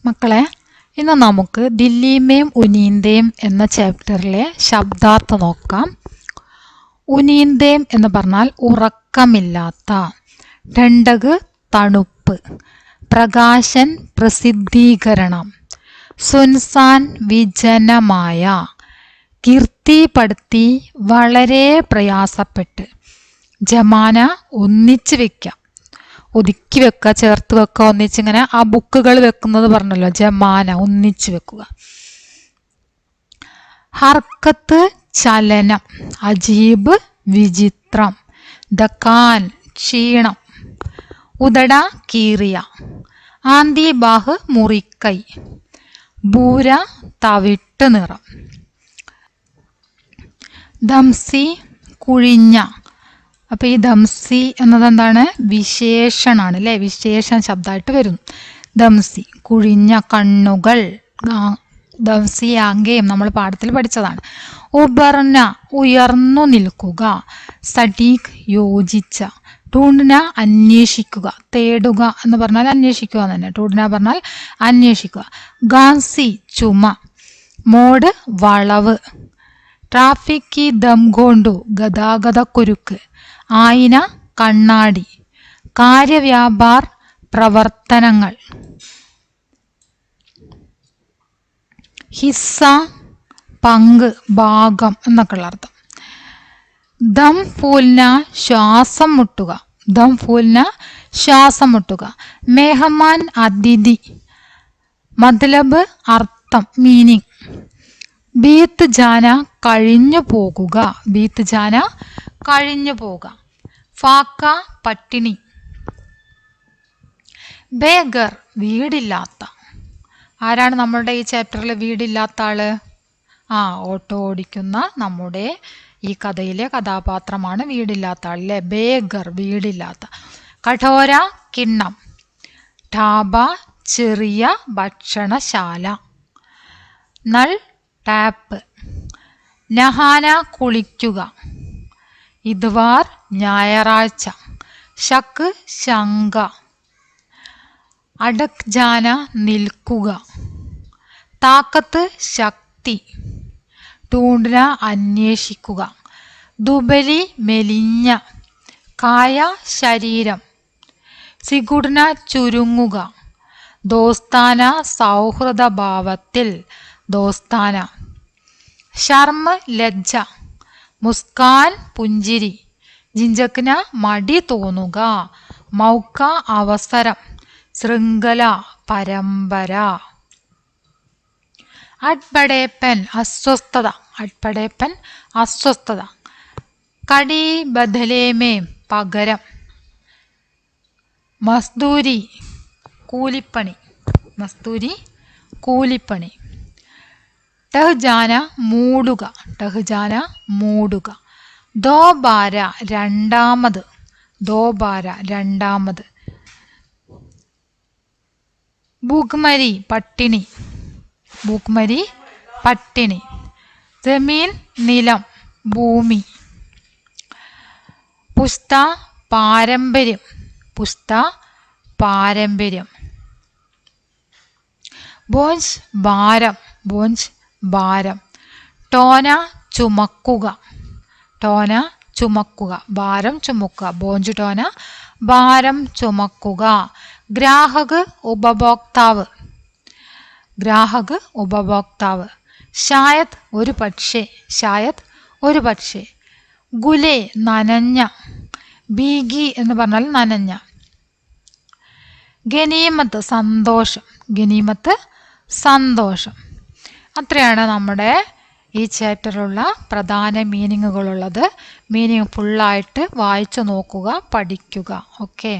മക്കളെ, ഇന്ന് നമുക്ക് ദില്ലിമേം ഉനീന്തേം എന്ന ചാപ്റ്ററിലെ ശബ്ദാർത്ഥം നോക്കാം. ഉനീന്തേം എന്ന് പറഞ്ഞാൽ ഉറക്കമില്ലാത്ത, രണ്ടക് തണുപ്പ്, പ്രകാശൻ പ്രസിദ്ധീകരണം, സുൻസാൻ വിജനമായ, കീർത്തിപ്പെടുത്തി വളരെ പ്രയാസപ്പെട്ട്, ജമാന ഒന്നിച്ച് വെക്കാം, ഒതുക്കി വെക്കുക, ചേർത്ത് വെക്കുക, ഒന്നിച്ചിങ്ങനെ ആ ബുക്കുകൾ വെക്കുന്നത് പറഞ്ഞല്ലോ, ജമാന ഒന്നിച്ച് വെക്കുക. ഹർക്കത്ത് ചലനം, അജീബ് വിചിത്രം, ദക്കാൻ ക്ഷീണം, ഉദട കീറിയ, ആന്തി ബാഹ് മുറിക്കൈ, ബൂര തവിട്ട് നിറം, ദംസി കുഴിഞ്ഞ. അപ്പൊ ഈ ദംസി എന്നത് എന്താണ്? വിശേഷണാണ് അല്ലെ, വിശേഷണ ശബ്ദമായിട്ട് വരുന്നു. ദംസി കുഴിഞ്ഞ കണ്ണുകൾ, ദംസി ആംഗേയം നമ്മൾ പാഠത്തിൽ പഠിച്ചതാണ്. ഉബർന ഉയർന്നു നിൽക്കുക, സടീഖ് യോജിച്ച, ടൂണ്ന അന്വേഷിക്കുക, തേടുക എന്ന് പറഞ്ഞാൽ അന്വേഷിക്കുക തന്നെ, ടൂണ്ന പറഞ്ഞാൽ അന്വേഷിക്കുക. ഗാൻസി ചുമ, മോഡ് വളവ്, ട്രാഫിക് ദം കൊണ്ടു ഗതാഗതക്കുരുക്ക്, ആയിന കണ്ണാടി, കാര്യവ്യാപാർ പ്രവർത്തനങ്ങൾ, ഹിസ്സ പങ്ക് ഭാഗം എന്നൊക്കെയുള്ള അർത്ഥം. ദം ഫൂൽന ശ്വാസം മുട്ടുക, ദം ഫൂൽന ശ്വാസം മുട്ടുക. മെഹമാൻ അതിഥി, മത്ലബ് അർത്ഥം മീനിങ്. ബീത്ത് ജാന കഴിഞ്ഞു പോകുക, ബീത്ത് ജാന കഴിഞ്ഞു പോകുക. ഫാക്ക പട്ടിണി. ബേഗർ വീടില്ലാത്ത. ആരാണ് നമ്മളുടെ ഈ ചാപ്റ്ററിൽ വീടില്ലാത്ത ആള്? ഓട്ടോ ഓടിക്കുന്ന നമ്മുടെ ഈ കഥയിലെ കഥാപാത്രമാണ് വീടില്ലാത്ത ആൾ അല്ലെ, ബേഗർ വീടില്ലാത്ത. കഠോര കിണ്ണം, ഠാബ ചെറിയ ഭക്ഷണശാല, നൾ ടാപ്പ്, നഹാന കുളിക്കുക, ഇദ്വാർ ഞായറാഴ്ച, ശക്ക് ശങ്ക, അടക് ജാന നിൽക്കുക, താക്കത്ത് ശക്തി, ടൂണ്ന അന്വേഷിക്കുക, ദുബലി മെലിഞ്ഞ, കായ ശരീരം, സിഗുഡ്ന ചുരുങ്ങുക, ദോസ്താന സൗഹൃദഭാവത്തിൽ, ദോസ്താന, ശർമ്മ ലജ്ജ, മുസ്കാൻ പുഞ്ചിരി, ജിഞ്ചക്ന മടി തോന്നുക, മൗക്ക അവസരം, ശൃംഖല പരമ്പര. അട്പടേപ്പൻ അസ്വസ്ഥത, അട്പടേപ്പൻ അസ്വസ്ഥത. കടി ബദലേമേ പകരം, മസ്ദൂരി കൂലിപ്പണി, മസ്ദൂരി കൂലിപ്പണി. ടഹ്ജാന മൂടുക, ടഹ്ജാന മൂടുക. ദോബാര രണ്ടാമത്, ദോബാര രണ്ടാമത്. ഭൂക്മരി പട്ടിണി, ഭൂക്മരി പട്ടിണി. ജമീൻ നിലം ഭൂമി. പുസ്ത പാരമ്പര്യം, പുസ്ത പാരമ്പര്യം. ബോഞ്ച് ഭാരം, ബോഞ്ച് ഭാരം. ടോന ചുമക്കുക, ടോന ചുമക്കുക, ഭാരം ചുമക്കുക. ബോഞ്ച് ടോന ഭാരം ചുമക്കുക. ഗ്രാഹക് ഉപഭോക്താവ്, ഗ്രാഹക് ഉപഭോക്താവ്. ഷായത് ഒരു പക്ഷേ, ഷായത് ഒരു പക്ഷേ. ഗുലേ നനഞ്ഞ, ബീഗി എന്ന് പറഞ്ഞാൽ നനഞ്ഞ. ഗനീമത്ത് സന്തോഷം, ഗനീമത്ത് സന്തോഷം. അത്രയാണ് നമ്മുടെ ഈ ചാപ്റ്ററിലുള്ള പ്രധാന മീനിങ്ങുകളുള്ളത്. മീനിങ് ഫുള്ളായിട്ട് വായിച്ചു നോക്കുക, പഠിക്കുക. ഓക്കെ.